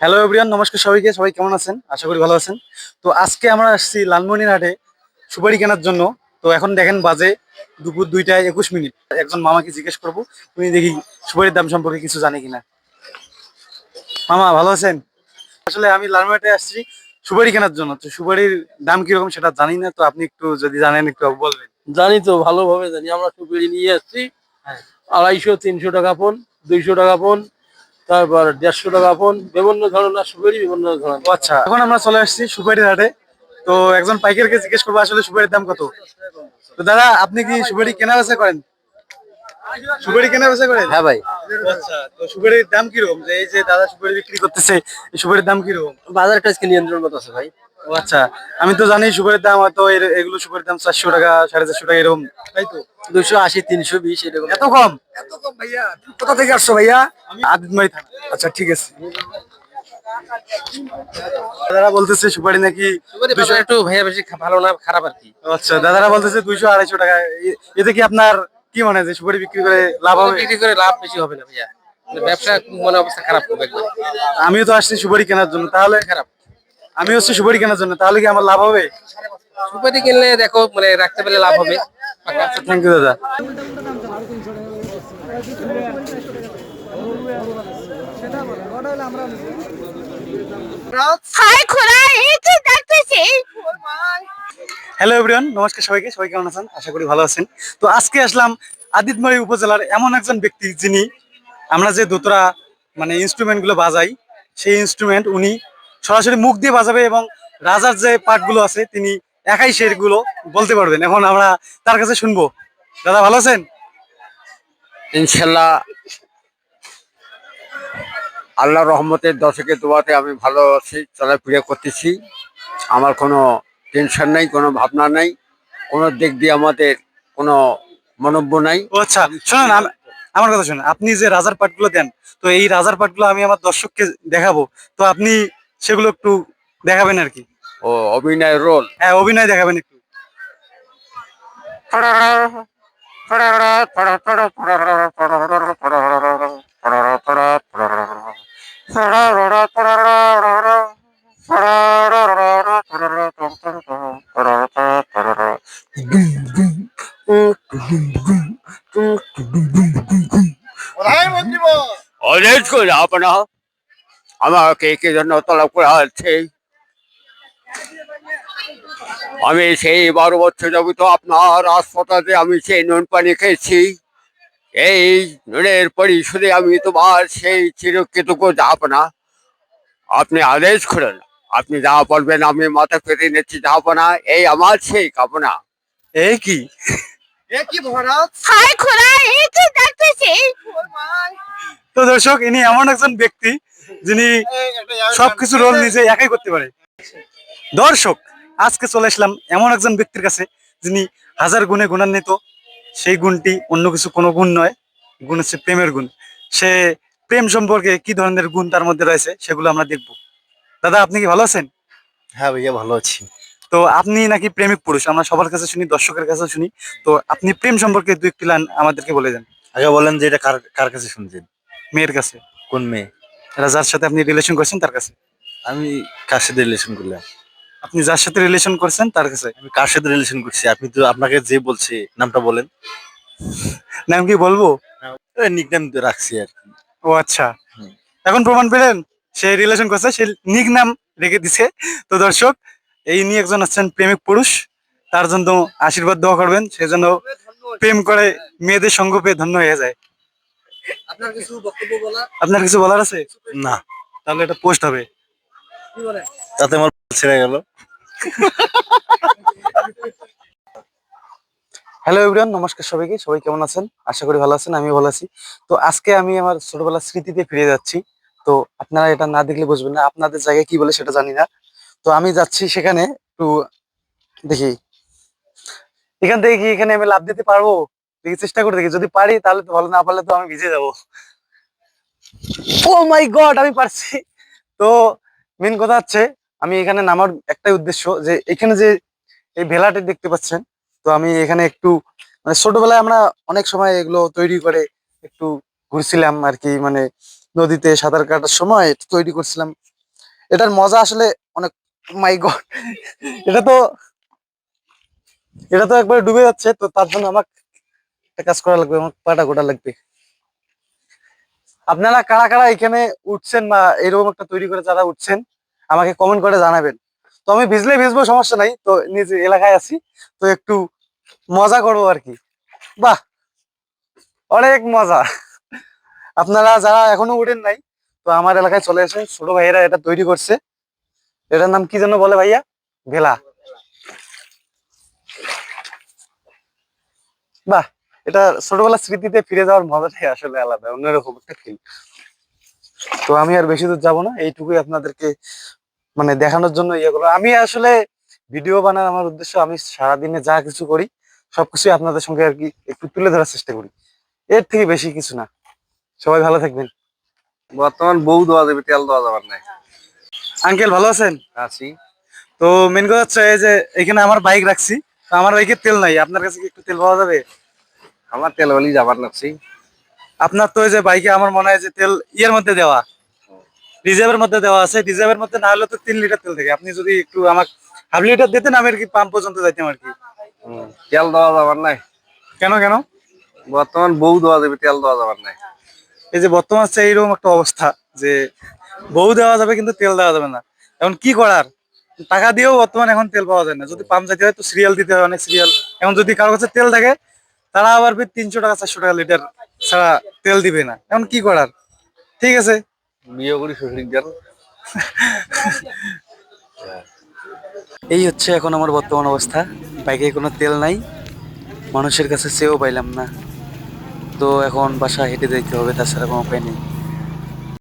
Hello everyone, নমস্কার সবাইকে। সবাই কেমন আছেন? আশা করি ভালো আছেন। তো আজকে আমরা আসছি লালমনিরহাটে সুপারি কেনার জন্য। তো এখন দেখেন বাজে দুপুর 2টা 21 মিনিট। একজন মামাকে জিজ্ঞেস করবো, উনি দেখি সুপারির দাম সম্পর্কে কিছু জানে কিনা। মামা ভালো আছেন? আসলে আমি লালমনিরহাটে আসছি সুপারি কেনার জন্য। তো সুপারির দাম কিরকম সেটা জানি না, তো আপনি একটু যদি জানেন একটু বলবেন। জানি তো, ভালোভাবে জানি। আমরা টুকরি নিয়ে আসছি হ্যাঁ। 250-300 টাকা ফোন, 200 টাকা ফোন, তারপর 150 টাকা ফোন, বিভিন্ন ধরনের সুপারি, বিভিন্ন ধরনের। ও আচ্ছা, এখন আমরা চলে আসছি সুপারির হাটে। তো একজন পাইকারকে জিজ্ঞেস করবো আসলে সুপারির দাম কত। তো দাদা, আপনি কি সুপারি কেনা বেচা করেন? সুপারি কেনা বেচা করেন? হ্যাঁ ভাই, আচ্ছা, তো সুপারির দাম কিরকম, যে এই যে দাদা সুপারি বিক্রি করতেছে, এই সুপারির দাম কিরকম? বাজারটা আজকে নিয়ন্ত্রণ মতো আছে ভাই। ও আচ্ছা, আমি তো জানি সুপারির দাম হয়তো এগুলো সুপারির দাম 400 টাকা 450 টাকা এরকম, তাই তো? 280-320 এরকম। এত কম? এত কম ভাইয়া? কোথা থেকে আসছো ভাইয়া? আমি আদিতমারি থানা। আচ্ছা ঠিক আছে। দাদারা বলতেছে সুপারি নাকি সুপারি 200। একটু ভাইয়া বেশি ভালো না, খারাপ আর কি। আচ্ছা, দাদারা বলতেছে 200-250 টাকা। এতে কি আপনার কি মনে হয় যে সুপারি বিক্রি করে লাভ হবে? বিক্রি করে লাভ বেশি হবে না ভাইয়া, ব্যবসা মনে অবস্থা খারাপ হবে একবার। আমিও তো আসছি সুপারি কেনার জন্য, তাহলে খারাপ। আমি হচ্ছে সুপারি কেনার জন্য, তাহলে কি আমার লাভ হবে? সুপারি কিনলে দেখো মানে রাখতে পারলে লাভ হবে। আচ্ছা, থ্যাংক ইউ দাদা। হাই খোড়া এই কি দেখতেছি। হ্যালো এভরিওয়ান, নমস্কার সবাইকে। সবাই কেমন আছেন? আশা করি ভালো আছেন। তো আজকে আসলাম আদিতমারি উপজেলার এমন একজন ব্যক্তি, যিনি আমরা যে দোতরা মানে ইনস্ট্রুমেন্ট গুলো বাজাই, সেই ইনস্ট্রুমেন্ট উনি সরাসরি মুখ দিয়ে বাজাবে, এবং রাজার যে পার্ট গুলো আছে তিনি একাই সেগুলো বলতে পারবেন। এখন আমরা তার কাছে শুনবো। দাদা ভালো আছেন? ইনশাল্লাহ আল্লাহ রহমতের দশকে দোয়াতে আমি ভালো আছি, চলাফেরা করতেছি। আমার কোনো টেনশন নাই, কোনো ভাবনা নাই, কোনো দিক দিয়ে আমাদের কোনো মন্তব্য নাই। ও আচ্ছা, শোনেন আমার কথা শুনেন। আপনি যে রাজার পার্ট গুলো দেন, তো এই রাজার পার্ট গুলো আমি আমার দর্শককে দেখাবো, তো আপনি সেগুলো একটু দেখাবেন আর কি। ও অভিনয় রোল। হ্যাঁ, অভিনয় দেখাবেন একটু। অনেক করে আপনার আমাকে কে জন্য তলব করা হচ্ছে। আমি সেই 12 বছর যাবত আপনার হাসপাতালে আমি সেই নুন পানি খেয়েছি। এই নুনের পরিশোধে আমি তোমার সেই চিরকৃতজ্ঞ যাপনা। আপনি আদেশ করেন, আপনি যা বলবেন আমি মাথা পেতে নিচ্ছি যাপনা। এই আমার সেই কামনা। এই কি? হাই খোড়া এই কি দেখতেছি। তো দর্শক, ইনি এমন একজন ব্যক্তি যিনি সবকিছু রোল নিজে একাই করতে পারে। দর্শক, আজকে চলে আসলাম এমন একজন ব্যক্তির কাছে, যিনি হাজার গুণে গুণান্বিত। সেই গুণটি অন্য কিছু কোনো গুণ নয়, গুণ হচ্ছে প্রেমের গুণ। সে প্রেম সম্পর্কে কি ধরনের গুণ তার মধ্যে রয়েছে সেগুলো আমরা দেখব। দাদা, আপনি কি ভালো আছেন? হ্যাঁ ভাইয়া ভালো আছি। তো আপনি নাকি প্রেমিক পুরুষ, আমরা সবার কাছে শুনি, দর্শকের কাছে শুনি। তো আপনি প্রেম সম্পর্কে দু একটি লাইন আমাদেরকে বলে দেন। আগে বলেন যে এটা কার কার কাছে শুনছেন? মেয়ের কাছে। কোন মেয়ে? যার সাথে আপনি রিলেশন করছেন তার কাছে। আমি কার সাথে রিলেশন করলাম? আপনি যার সাথে রিলেশন করছেন তার কাছে। আমি কার সাথে রিলেশন করছি? আপনি তো আপনাকে যে বলছে নামটা বলেন। নাম কি বলবো? নিকনেম রাখছি আর কি। ও আচ্ছা, হুম। এখন প্রমাণ পেলেন সে রিলেশন করছে, সে নিক নাম রেখে দিছে। তো দর্শক, এই নিয়ে একজন আছেন প্রেমিক পুরুষ, তার জন্য আশীর্বাদ দোয়া করবেন, সে যেন প্রেম করে মেয়েদের সঙ্গ পেয়ে ধন্য হয়ে যায়। আপনার কিছু বক্তব্য বলা? আপনার কিছু বলার আছে? না, তাহলে এটা পোস্ট হবে। কি বলেন? তাতে আমার ছেড়ে গেল। হ্যালো এভরিওয়ান, নমস্কার সবাইকে। সবাই কেমন আছেন? আশা করি ভালো আছেন, আমিও ভালো আছি। তো আজকে আমি আমার ছোটবেলার স্মৃতিতে ফিরে যাচ্ছি। তো আপনারা এটা না দেখলে বুঝবেন না, আপনাদের জায়গায় কি বলে সেটা জানি না। তো আমি যাচ্ছি সেখানে, একটু দেখি এখান থেকে কি এখানে আমি লাফ দিতে পারবো, দেখি চেষ্টা করে দেখি। যদি পারি তাহলে তো ভালো, না পারলে তো আমি ভিজে যাবো। ও মাই গড, আমি পারছি। তো মেন কথা হচ্ছে, আমি এখানে নামার একটাই উদ্দেশ্য, যে এখানে যে এই ভেলাটি দেখতে পাচ্ছেন, তো আমি এখানে একটু মানে ছোটবেলায় আমরা অনেক সময় এগুলো তৈরি করে একটু ঘুরছিলাম আর কি, মানে নদীতে সাঁতার কাটার সময় একটু তৈরি করছিলাম। এটার মজা আসলে অনেক, মাই গড, এটা তো এটা তো একবারে ডুবে যাচ্ছে, তো তার জন্য আমাকে একটা কাজ করা লাগবে, আমার পাটা গোটা লাগবে। আপনারা কারা কারা এখানে উঠছেন বা এরকম একটা তৈরি করে যারা উঠছেন আমাকে কমেন্ট করে জানাবেন। তো আমি ভিজলে ভিজবো, সমস্যা নাই, তো নিজ এলাকায় আছি, তো একটু মজা করবো আর কি। বাহ, অনেক মজা। আপনারা যারা এখনো উঠেন নাই, তো আমার এলাকায় চলে আসেন, ছোট ভাইয়েরা এটা তৈরি করছে। এটার নাম কি যেন বলে ভাইয়া? ভেলা। বাহ, এটা ছোটবেলার স্মৃতিতে ফিরে যাওয়ার মজাটাই আসলে আলাদা, অন্যরকম একটা ফিল। তো আমি আর বেশি দূর যাবো না, এইটুকুই আপনাদেরকে মানে দেখানোর জন্য ইয়ে করবো। আমি আসলে ভিডিও বানার আমার উদ্দেশ্য, আমি সারাদিনে যা কিছু করি সবকিছুই আপনাদের সঙ্গে আর কি একটু তুলে ধরার চেষ্টা করি, এর থেকে বেশি কিছু না। সবাই ভালো থাকবেন। বর্তমান বউ দেওয়া যাবে, তেল দেওয়া যাবার নাই। আঙ্কেল ভালো আছেন? আছি। তো মেন কথা হচ্ছে এই যে এখানে আমার বাইক রাখছি, তো আমার বাইকে তেল নাই, আপনার কাছে কি একটু তেল পাওয়া যাবে? আমার তেল হলেই যাবার নাচ্ছি। আপনার তো এই যে বাইকে আমার মনে হয় যে তেল ইয়ের মধ্যে দেওয়া, রিজার্ভের মধ্যে দেওয়া আছে, রিজার্ভের মধ্যে না হলে তো 3 লিটার তেল থাকে, আপনি যদি একটু আমাকে ½ লিটার দিতেন আমি আর কি পাম্প পর্যন্ত যাইতাম আর কি। তেল দেওয়া যাবার নাই। কেন কেন? বর্তমান বউ দেওয়া যাবে, তেল দেওয়া যাবার নাই। এই যে বর্তমান হচ্ছে এইরকম একটা অবস্থা যে বউ দেওয়া যাবে কিন্তু তেল দেওয়া যাবে না, এখন কি করার? টাকা দিয়েও বর্তমান এখন তেল পাওয়া যায় না, যদি পাম্প যেতে হয় তো সিরিয়াল দিতে হয়, অনেক সিরিয়াল। এখন যদি কারোর কাছে তেল থাকে তারা আবার 300 টাকা 400 টাকা লিটার ছাড়া তেল দিবে না, এখন কি করার? ঠিক আছে, বিয়ে করি শ্বশুর দেন। এই হচ্ছে এখন আমার বর্তমান অবস্থা, বাইকে কোনো তেল নাই, মানুষের কাছে চেয়েও পাইলাম না, তো এখন বাসা হেঁটে যেতে হবে, তাছাড়া কোনো উপায় নেই।